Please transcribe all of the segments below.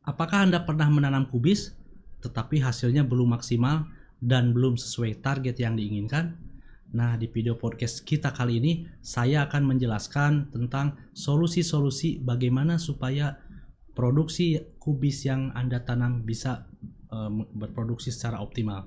Apakah Anda pernah menanam kubis, tetapi hasilnya belum maksimal dan belum sesuai target yang diinginkan? Nah, di video podcast kita kali ini, saya akan menjelaskan tentang solusi-solusi bagaimana supaya produksi kubis yang Anda tanam bisa berproduksi secara optimal.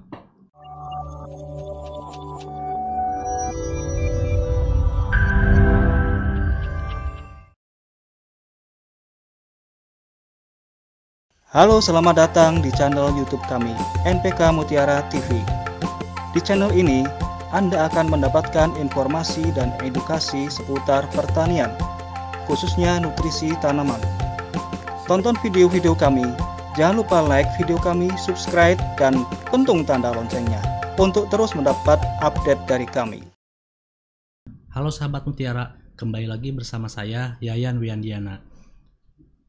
Halo, selamat datang di channel YouTube kami, NPK Mutiara TV. Di channel ini, Anda akan mendapatkan informasi dan edukasi seputar pertanian, khususnya nutrisi tanaman. Tonton video-video kami, jangan lupa like video kami, subscribe, dan pentung tanda loncengnya untuk terus mendapat update dari kami. Halo sahabat Mutiara, kembali lagi bersama saya, Yayan Wiandiana.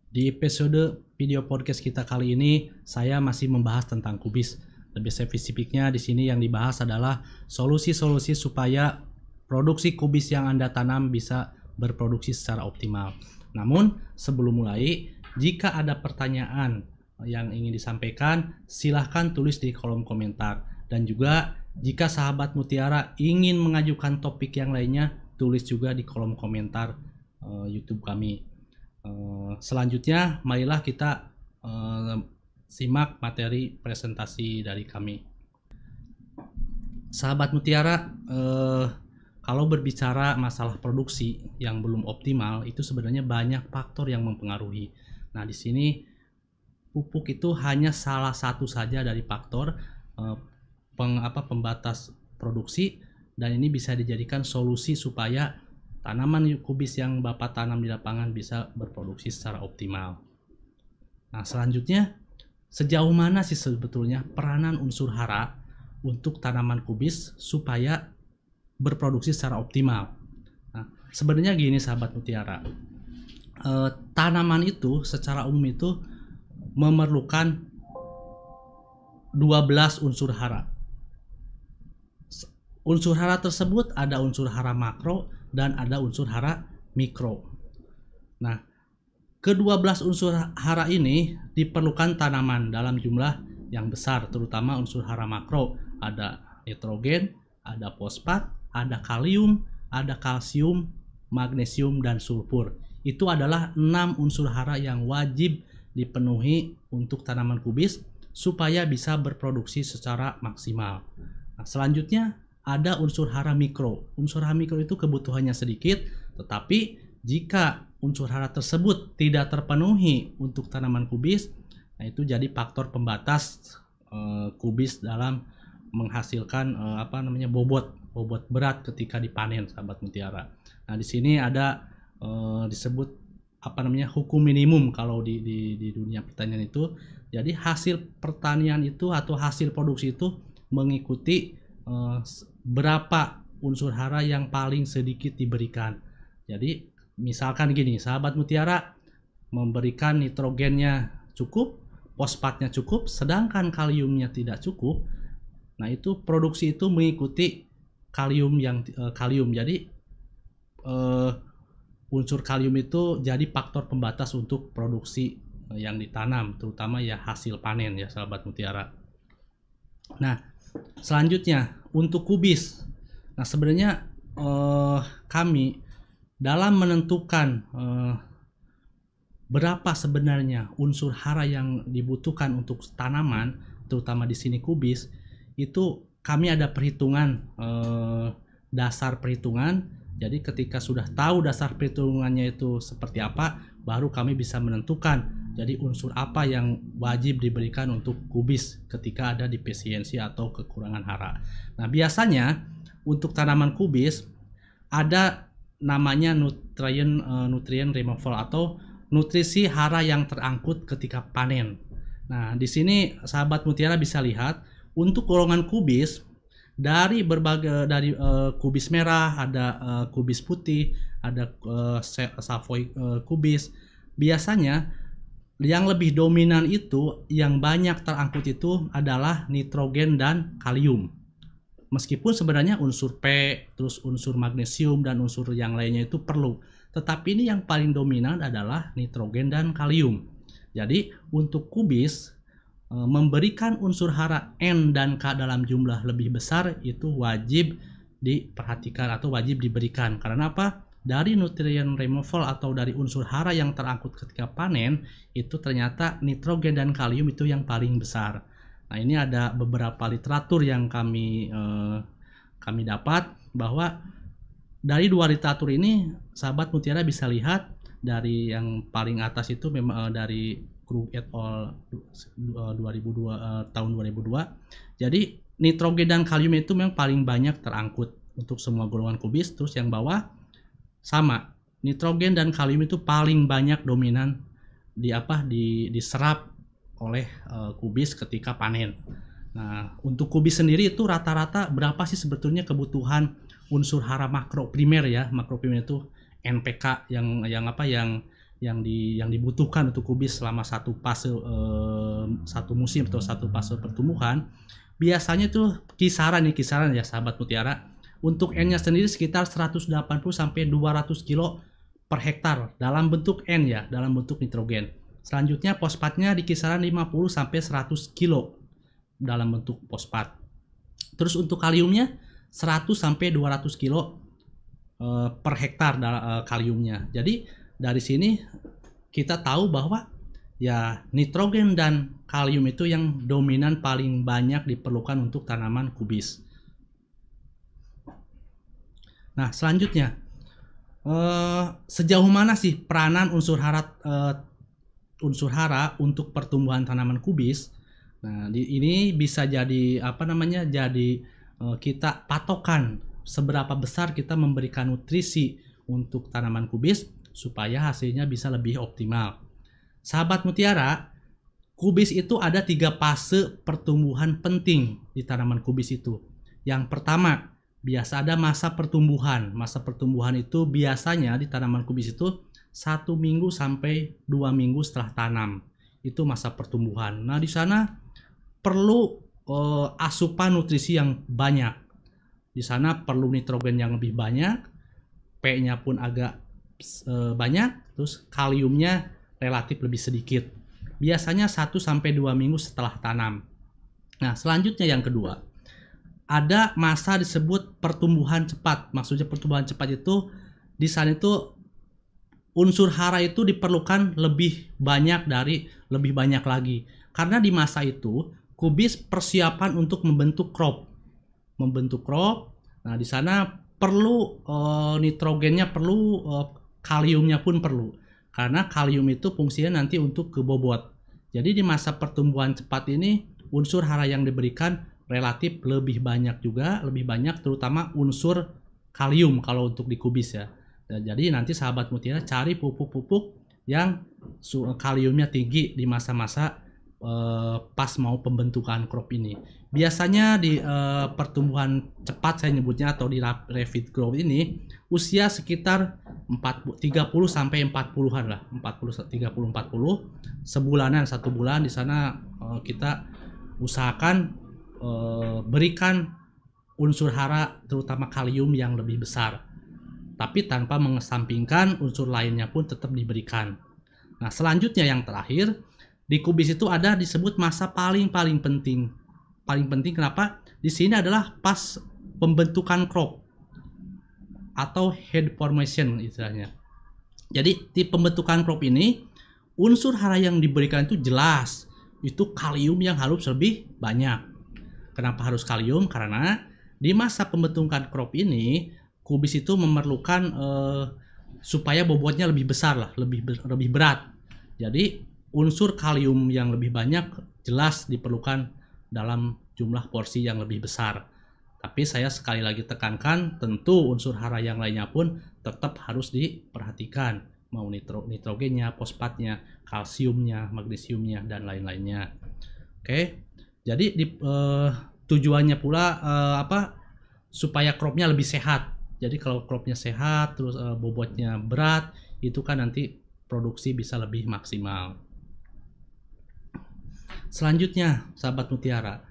Di episode video podcast kita kali ini, saya masih membahas tentang kubis. Lebih spesifiknya di sini yang dibahas adalah solusi-solusi supaya produksi kubis yang Anda tanam bisa berproduksi secara optimal. Namun, sebelum mulai, jika ada pertanyaan yang ingin disampaikan, silahkan tulis di kolom komentar. Dan juga, jika sahabat Mutiara ingin mengajukan topik yang lainnya, tulis juga di kolom komentar YouTube kami. Selanjutnya, marilah kita simak materi presentasi dari kami. Sahabat Mutiara, kalau berbicara masalah produksi yang belum optimal, itu sebenarnya banyak faktor yang mempengaruhi. Nah, di sini pupuk itu hanya salah satu saja dari faktor pembatas produksi, dan ini bisa dijadikan solusi supaya tanaman kubis yang Bapak tanam di lapangan bisa berproduksi secara optimal. Nah, selanjutnya, sejauh mana sih sebetulnya peranan unsur hara untuk tanaman kubis supaya berproduksi secara optimal? Nah, sebenarnya gini sahabat Mutiara, tanaman itu secara umum itu memerlukan 12 unsur hara. Unsur hara tersebut ada unsur hara makro dan ada unsur hara mikro. Nah, ke-12 unsur hara ini diperlukan tanaman dalam jumlah yang besar, terutama unsur hara makro. Ada nitrogen, ada fosfat, ada kalium, ada kalsium, magnesium, dan sulfur. Itu adalah 6 unsur hara yang wajib dipenuhi untuk tanaman kubis supaya bisa berproduksi secara maksimal. Nah, selanjutnya ada unsur hara mikro. Unsur hara mikro itu kebutuhannya sedikit, tetapi jika unsur hara tersebut tidak terpenuhi untuk tanaman kubis, nah itu jadi faktor pembatas kubis dalam menghasilkan bobot berat ketika dipanen, sahabat Mutiara. Nah, di sini ada disebut hukum minimum kalau di dunia pertanian itu. Jadi hasil pertanian itu atau hasil produksi itu mengikuti berapa unsur hara yang paling sedikit diberikan. Jadi misalkan gini, sahabat Mutiara memberikan nitrogennya cukup, fosfatnya cukup, sedangkan kaliumnya tidak cukup. Nah, itu produksi itu mengikuti kalium. Jadi unsur kalium itu jadi faktor pembatas untuk produksi yang ditanam, terutama ya hasil panen ya sahabat Mutiara. Nah, selanjutnya untuk kubis. Nah, sebenarnya kami dalam menentukan berapa sebenarnya unsur hara yang dibutuhkan untuk tanaman, terutama di sini kubis, itu kami ada perhitungan, dasar perhitungan. Jadi ketika sudah tahu dasar perhitungannya itu seperti apa, baru kami bisa menentukan jadi unsur apa yang wajib diberikan untuk kubis ketika ada defisiensi atau kekurangan hara. Nah, biasanya untuk tanaman kubis ada namanya nutrient removal atau nutrisi hara yang terangkut ketika panen. Nah, di sini sahabat Mutiara bisa lihat untuk golongan kubis dari kubis merah, ada kubis putih, ada Savoy kubis. Biasanya yang lebih dominan itu, yang banyak terangkut itu adalah nitrogen dan kalium. Meskipun sebenarnya unsur P, terus unsur magnesium dan unsur yang lainnya itu perlu. Tetapi ini yang paling dominan adalah nitrogen dan kalium. Jadi untuk kubis memberikan unsur hara N dan K dalam jumlah lebih besar itu wajib diperhatikan atau wajib diberikan. Karena apa? Dari nutrient removal atau dari unsur hara yang terangkut ketika panen itu ternyata nitrogen dan kalium itu yang paling besar. Nah, ini ada beberapa literatur yang kami dapat bahwa dari dua literatur ini sahabat Mutiara bisa lihat dari yang paling atas itu memang dari Krug et al. 2002 tahun 2002. Jadi nitrogen dan kalium itu memang paling banyak terangkut untuk semua golongan kubis. Terus yang bawah sama, nitrogen dan kalium itu paling banyak dominan diserap oleh kubis ketika panen. Nah, untuk kubis sendiri itu rata-rata berapa sih sebetulnya kebutuhan unsur hara makro primer ya? Makro primer itu NPK yang dibutuhkan untuk kubis selama satu satu musim atau satu fase pertumbuhan. Biasanya tuh kisaran ya sahabat Mutiara. Untuk N-nya sendiri sekitar 180 sampai 200 kilo per hektar dalam bentuk N ya, dalam bentuk nitrogen. Selanjutnya fosfatnya di kisaran 50 sampai 100 kilo dalam bentuk fosfat. Terus untuk kaliumnya 100 sampai 200 kilo per hektar kaliumnya. Jadi dari sini kita tahu bahwa ya nitrogen dan kalium itu yang dominan paling banyak diperlukan untuk tanaman kubis. Nah, selanjutnya sejauh mana sih peranan unsur hara untuk pertumbuhan tanaman kubis? Nah, ini bisa jadi kita patokan seberapa besar kita memberikan nutrisi untuk tanaman kubis supaya hasilnya bisa lebih optimal. Sahabat Mutiara, kubis itu ada 3 fase pertumbuhan penting di tanaman kubis itu. Yang pertama, biasa ada masa pertumbuhan. Masa pertumbuhan itu biasanya di tanaman kubis itu 1 minggu sampai 2 minggu setelah tanam. Itu masa pertumbuhan. Nah, di sana perlu asupan nutrisi yang banyak. Di sana perlu nitrogen yang lebih banyak, P-nya pun agak banyak, terus kaliumnya relatif lebih sedikit. Biasanya 1 sampai 2 minggu setelah tanam. Nah, selanjutnya yang kedua, ada masa disebut pertumbuhan cepat. Maksudnya pertumbuhan cepat itu di sana itu unsur hara itu diperlukan lebih banyak lagi. Karena di masa itu kubis persiapan untuk membentuk crop. Nah, di sana perlu nitrogennya perlu, kaliumnya pun perlu. Karena kalium itu fungsinya nanti untuk ke bobot. Jadi di masa pertumbuhan cepat ini unsur hara yang diberikan relatif lebih banyak terutama unsur kalium kalau untuk di kubis ya. Jadi nanti sahabat Mutiara cari pupuk-pupuk yang kaliumnya tinggi di masa-masa pas mau pembentukan crop ini. Biasanya di pertumbuhan cepat saya nyebutnya atau di rapid growth ini usia sekitar 30 sampai 40-an lah, 40 sebulanan, 1 bulan. Di sana kita usahakan berikan unsur hara terutama kalium yang lebih besar, tapi tanpa mengesampingkan unsur lainnya pun tetap diberikan. Nah, selanjutnya yang terakhir di kubis itu ada disebut masa paling penting. Paling penting kenapa? Di sini adalah pas pembentukan crop atau head formation istilahnya. Jadi di pembentukan crop ini unsur hara yang diberikan itu jelas, itu kalium yang harus lebih banyak. Kenapa harus kalium? Karena di masa pembentukan crop ini kubis itu memerlukan supaya bobotnya lebih besar lah, lebih berat. Jadi unsur kalium yang lebih banyak jelas diperlukan dalam jumlah porsi yang lebih besar. Tapi saya sekali lagi tekankan, tentu unsur hara yang lainnya pun tetap harus diperhatikan, mau nitrogennya, fosfatnya, kalsiumnya, magnesiumnya, dan lain-lainnya. Oke, jadi tujuannya pula supaya cropnya lebih sehat. Jadi kalau cropnya sehat, terus bobotnya berat, itu kan nanti produksi bisa lebih maksimal. Selanjutnya, sahabat Mutiara,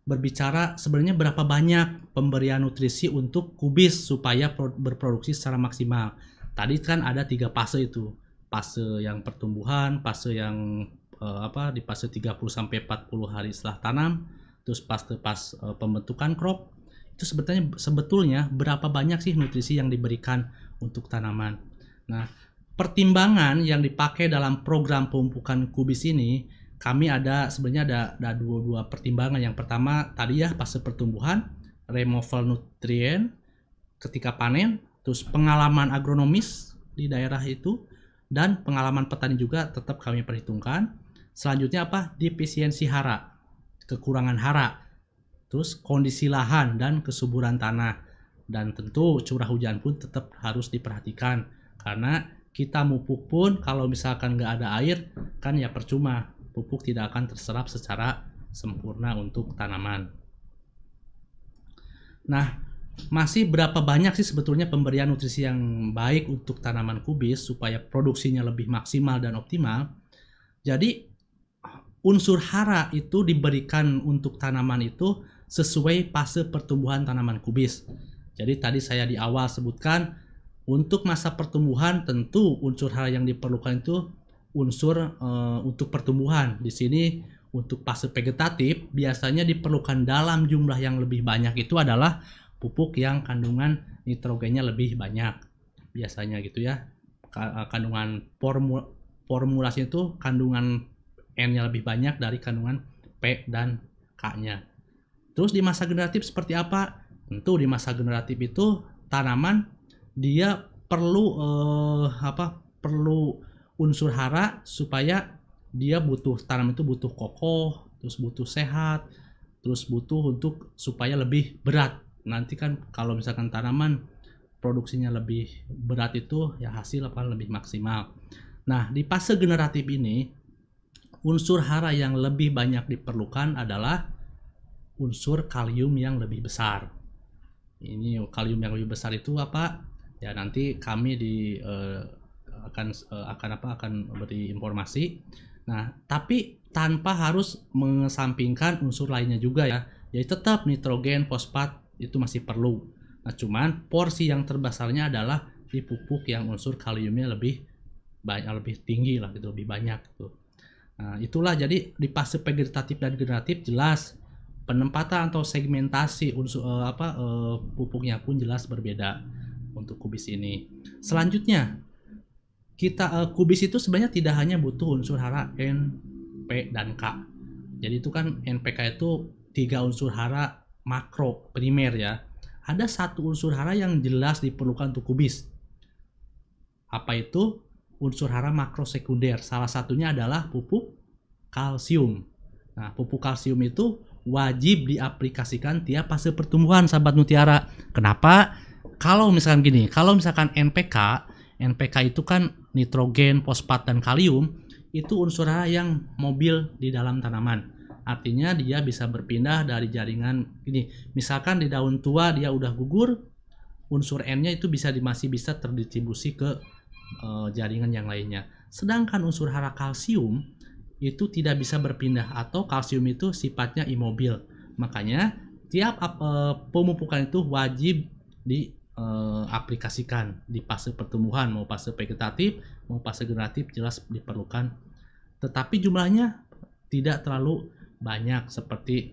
berbicara sebenarnya berapa banyak pemberian nutrisi untuk kubis supaya berproduksi secara maksimal. Tadi kan ada 3 fase itu. Fase yang pertumbuhan, fase yang di fase 30 sampai 40 hari setelah tanam, terus pas pembentukan crop, itu sebetulnya berapa banyak sih nutrisi yang diberikan untuk tanaman. Nah, pertimbangan yang dipakai dalam program pemupukan kubis ini, kami sebenarnya ada dua pertimbangan. Yang pertama tadi ya, fase pertumbuhan, removal nutrien ketika panen, terus pengalaman agronomis di daerah itu, dan pengalaman petani juga tetap kami perhitungkan. Selanjutnya apa? Defisiensi hara, kekurangan hara, terus kondisi lahan dan kesuburan tanah, dan tentu curah hujan pun tetap harus diperhatikan, karena kita mupuk pun kalau misalkan nggak ada air kan ya percuma, pupuk tidak akan terserap secara sempurna untuk tanaman. Nah, masih berapa banyak sih sebetulnya pemberian nutrisi yang baik untuk tanaman kubis supaya produksinya lebih maksimal dan optimal? Jadi unsur hara itu diberikan untuk tanaman itu sesuai fase pertumbuhan tanaman kubis. Jadi tadi saya di awal sebutkan, untuk masa pertumbuhan tentu unsur hara yang diperlukan itu unsur untuk pertumbuhan. Di sini untuk fase vegetatif biasanya diperlukan dalam jumlah yang lebih banyak itu adalah pupuk yang kandungan nitrogennya lebih banyak biasanya gitu ya. Kandungan formulasi itu kandungan N-nya lebih banyak dari kandungan P dan K-nya. Terus di masa generatif seperti apa? Tentu di masa generatif itu tanaman dia perlu perlu unsur hara supaya dia tanaman itu butuh kokoh, terus butuh sehat, terus butuh untuk supaya lebih berat. Nanti kan kalau misalkan tanaman produksinya lebih berat itu ya hasil akan lebih maksimal. Nah, di fase generatif ini unsur hara yang lebih banyak diperlukan adalah unsur kalium yang lebih besar. Ini kalium yang lebih besar itu apa? Ya nanti kami akan beri informasi. Nah, tapi tanpa harus mengesampingkan unsur lainnya juga ya. Jadi tetap nitrogen, fosfat itu masih perlu. Nah, cuman porsi yang terbesarnya adalah di pupuk yang unsur kaliumnya lebih banyak, lebih tinggi lah gitu, lebih banyak gitu. Nah, itulah jadi di fase vegetatif dan generatif jelas penempatan atau segmentasi unsur pupuknya pun jelas berbeda untuk kubis ini. Selanjutnya, kubis itu sebenarnya tidak hanya butuh unsur hara N, P, dan K. Jadi itu kan NPK itu 3 unsur hara makro primer ya. Ada satu unsur hara yang jelas diperlukan untuk kubis. Apa itu? Unsur hara makro sekunder. Salah satunya adalah pupuk kalsium. Nah, pupuk kalsium itu wajib diaplikasikan tiap fase pertumbuhan, sahabat mutiara. Kenapa? Kalau misalkan NPK itu kan nitrogen, fosfat, dan kalium, itu unsur hara yang mobil di dalam tanaman. Artinya dia bisa berpindah dari jaringan ini. Misalkan di daun tua dia udah gugur, unsur N-nya itu masih bisa terdistribusi ke jaringan yang lainnya. Sedangkan unsur hara kalsium itu tidak bisa berpindah, atau kalsium itu sifatnya imobil. Makanya tiap pemupukan itu wajib diaplikasikan di fase pertumbuhan, mau fase vegetatif, mau fase generatif jelas diperlukan. Tetapi jumlahnya tidak terlalu banyak seperti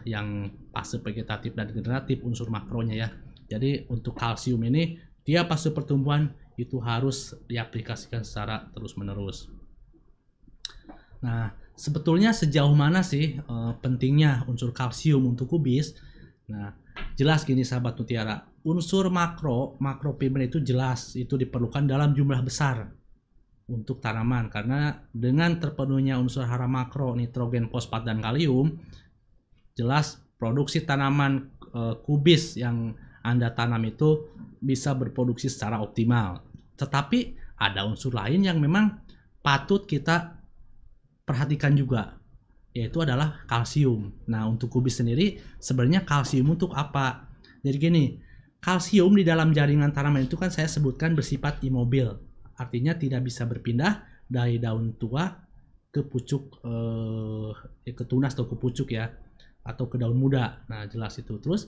yang fase vegetatif dan generatif unsur makronya ya. Jadi untuk kalsium ini tiap fase pertumbuhan itu harus diaplikasikan secara terus-menerus. Nah, sebetulnya sejauh mana sih pentingnya unsur kalsium untuk kubis? Nah, jelas gini sahabat mutiara, unsur makroprimer itu jelas itu diperlukan dalam jumlah besar untuk tanaman, karena dengan terpenuhnya unsur hara makro, nitrogen, fosfat, dan kalium, jelas produksi tanaman kubis yang Anda tanam itu bisa berproduksi secara optimal. Tetapi ada unsur lain yang memang patut kita perhatikan juga, yaitu adalah kalsium. Nah, untuk kubis sendiri sebenarnya kalsium untuk apa? Jadi gini, kalsium di dalam jaringan tanaman itu kan saya sebutkan bersifat imobil. Artinya tidak bisa berpindah dari daun tua ke pucuk, ke tunas atau ke pucuk ya, atau ke daun muda. Nah, jelas itu. Terus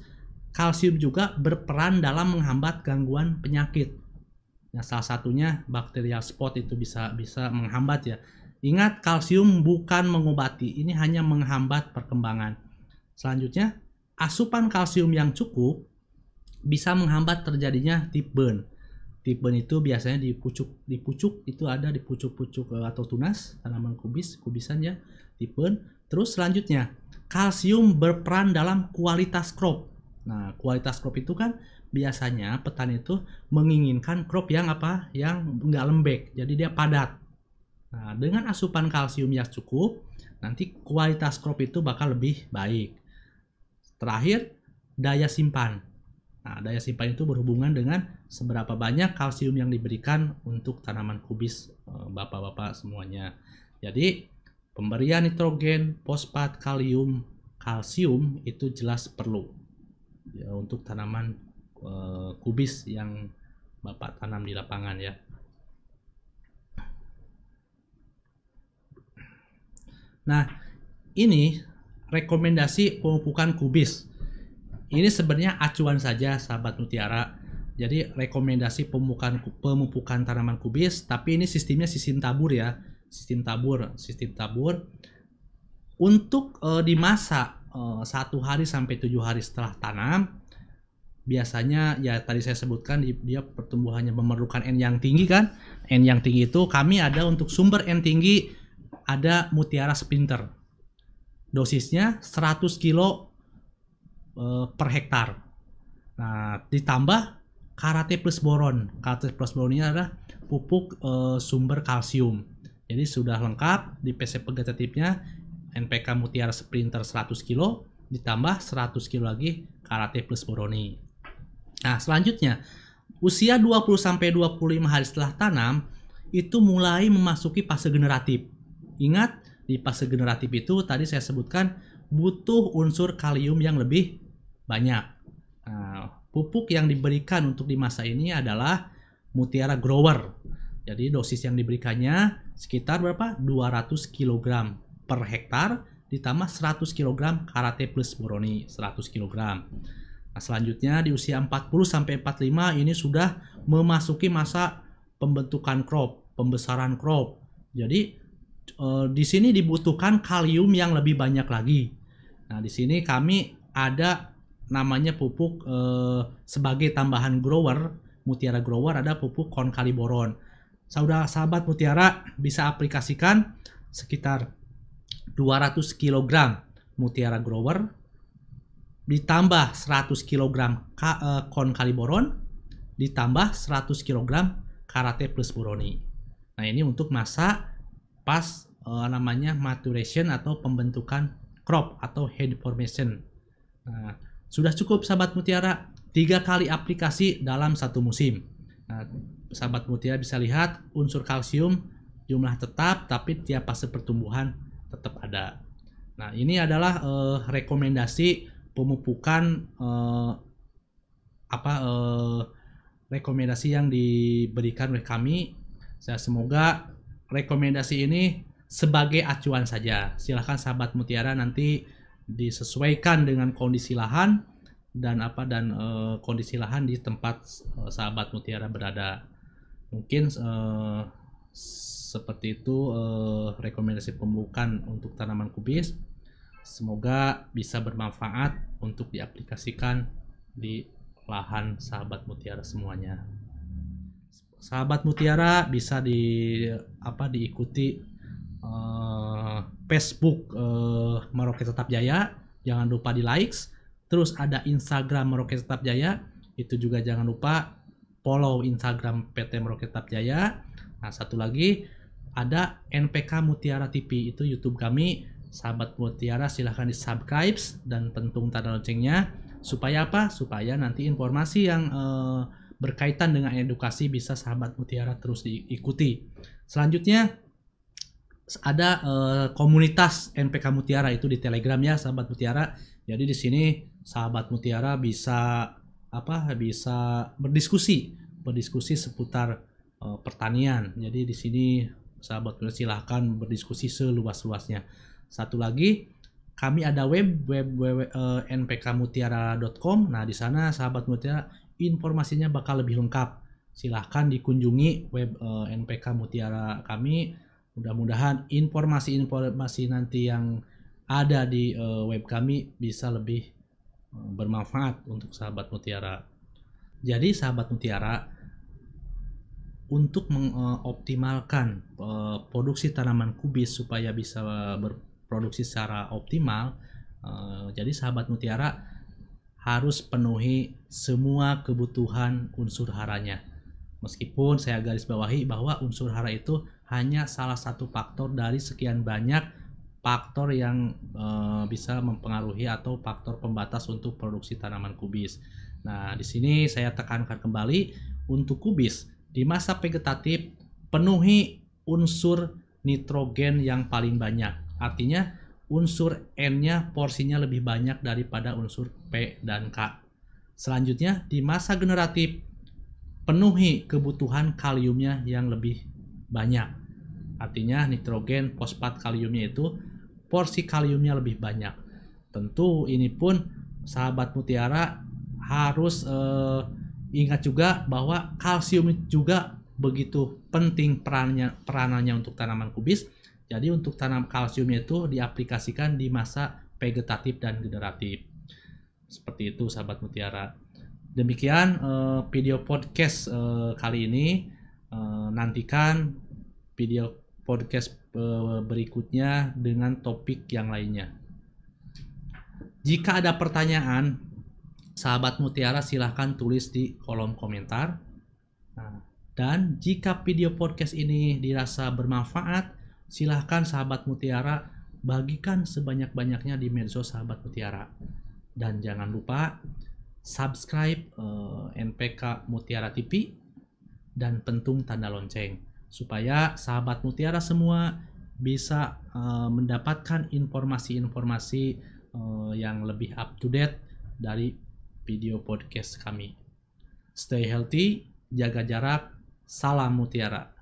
kalsium juga berperan dalam menghambat gangguan penyakit. Nah, salah satunya bacterial spot itu bisa menghambat ya. Ingat, kalsium bukan mengobati, ini hanya menghambat perkembangan. Selanjutnya, asupan kalsium yang cukup bisa menghambat terjadinya tip burn. Tip burn itu biasanya di pucuk itu ada di pucuk-pucuk atau tunas tanaman kubisan ya, tip burn. Terus selanjutnya, kalsium berperan dalam kualitas crop. Nah, kualitas crop itu kan biasanya petani itu menginginkan crop yang apa? Yang enggak lembek, jadi dia padat. Nah, dengan asupan kalsium yang cukup, nanti kualitas crop itu bakal lebih baik. Terakhir, daya simpan. Nah, daya simpan itu berhubungan dengan seberapa banyak kalsium yang diberikan untuk tanaman kubis bapak-bapak semuanya. Jadi, pemberian nitrogen, fosfat, kalium, kalsium itu jelas perlu ya, untuk tanaman kubis yang bapak tanam di lapangan ya. Nah, ini rekomendasi pemupukan kubis. Ini sebenarnya acuan saja sahabat mutiara. Jadi rekomendasi pemupukan tanaman kubis, tapi ini sistemnya sistem tabur ya. Sistem tabur. Untuk di masa 1 hari sampai 7 hari setelah tanam, biasanya ya tadi saya sebutkan dia pertumbuhannya memerlukan N yang tinggi kan. N yang tinggi itu kami ada untuk sumber N tinggi, ada Mutiara Sprinter. Dosisnya 100 kilo per hektar. Nah, ditambah Karate Plus Boron. Karate Plus Boron ini adalah pupuk sumber kalsium. Jadi sudah lengkap di PC vegetatifnya NPK Mutiara Sprinter 100 kilo ditambah 100 kilo lagi Karate Plus Boroni. Nah, selanjutnya usia 20-25 hari setelah tanam itu mulai memasuki fase generatif. Ingat, di fase generatif itu tadi saya sebutkan butuh unsur kalium yang lebih banyak. Nah, pupuk yang diberikan untuk di masa ini adalah Mutiara Grower. Jadi dosis yang diberikannya sekitar berapa? 200 kg per hektar ditambah 100 kg Karate Plus Boroni 100 kg. Nah, selanjutnya di usia 40-45 ini sudah memasuki masa pembentukan crop, pembesaran crop. Jadi di sini dibutuhkan kalium yang lebih banyak lagi. Nah, di sini kami ada namanya pupuk sebagai tambahan grower, Mutiara Grower ada pupuk konkaliboron. Sahabat Mutiara bisa aplikasikan sekitar 200 kg Mutiara Grower ditambah 100 kg konkaliboron ditambah 100 kg Karate Plus Boroni. Nah, ini untuk masa pas namanya maturation atau pembentukan crop atau head formation. Nah, sudah cukup sahabat Mutiara 3 kali aplikasi dalam 1 musim. Nah, sahabat Mutiara bisa lihat unsur kalsium jumlah tetap, tapi tiap fase pertumbuhan tetap ada. Nah, ini adalah rekomendasi pemupukan rekomendasi yang diberikan oleh kami. Saya semoga rekomendasi ini sebagai acuan saja. Silahkan sahabat Mutiara nanti disesuaikan dengan kondisi lahan dan kondisi lahan di tempat sahabat Mutiara berada. Mungkin seperti itu rekomendasi pemupukan untuk tanaman kubis. Semoga bisa bermanfaat untuk diaplikasikan di lahan sahabat Mutiara semuanya. Sahabat Mutiara bisa diikuti Facebook Merauke Tetap Jaya, jangan lupa di likes. Terus ada Instagram Merauke Tetap Jaya, itu juga jangan lupa follow Instagram PT Merauke Tetap Jaya. Nah, satu lagi ada NPK Mutiara TV, itu YouTube kami. Sahabat Mutiara silahkan di subscribe dan pentung tanda loncengnya supaya apa? Supaya nanti informasi yang berkaitan dengan edukasi bisa sahabat Mutiara terus diikuti. Selanjutnya ada komunitas NPK Mutiara itu di Telegram ya sahabat Mutiara. Jadi di sini sahabat Mutiara bisa berdiskusi seputar pertanian. Jadi di sini sahabat Mutiara silahkan berdiskusi seluas-luasnya. Satu lagi, kami ada web npkmutiara.com. Nah, di sana sahabat Mutiara informasinya bakal lebih lengkap. Silahkan dikunjungi web NPK Mutiara kami Mudah-mudahan informasi-informasi nanti yang ada di web kami bisa lebih bermanfaat untuk sahabat mutiara. Jadi sahabat mutiara, untuk mengoptimalkan produksi tanaman kubis supaya bisa berproduksi secara optimal, jadi sahabat mutiara harus penuhi semua kebutuhan unsur haranya. Meskipun saya garis bawahi bahwa unsur hara itu hanya salah satu faktor dari sekian banyak faktor yang bisa mempengaruhi atau faktor pembatas untuk produksi tanaman kubis. Nah, di sini saya tekankan kembali untuk kubis di masa vegetatif penuhi unsur nitrogen yang paling banyak. Artinya unsur N-nya porsinya lebih banyak daripada unsur P dan K. Selanjutnya di masa generatif penuhi kebutuhan kaliumnya yang lebih banyak. Artinya nitrogen, fosfat, kaliumnya itu porsi kaliumnya lebih banyak. Tentu ini pun sahabat mutiara harus ingat juga bahwa kalsium juga begitu penting peranannya untuk tanaman kubis. Jadi untuk tanam kalsiumnya itu diaplikasikan di masa vegetatif dan generatif. Seperti itu sahabat mutiara. Demikian video podcast kali ini. Nantikan video podcast berikutnya dengan topik yang lainnya. Jika ada pertanyaan, sahabat mutiara silahkan tulis di kolom komentar. Dan jika video podcast ini dirasa bermanfaat, silahkan sahabat mutiara bagikan sebanyak-banyaknya di medsos sahabat mutiara. Dan jangan lupa subscribe NPK Mutiara TV dan pentung tanda lonceng supaya sahabat mutiara semua bisa mendapatkan informasi-informasi yang lebih up to date dari video podcast kami. Stay healthy, jaga jarak, salam mutiara.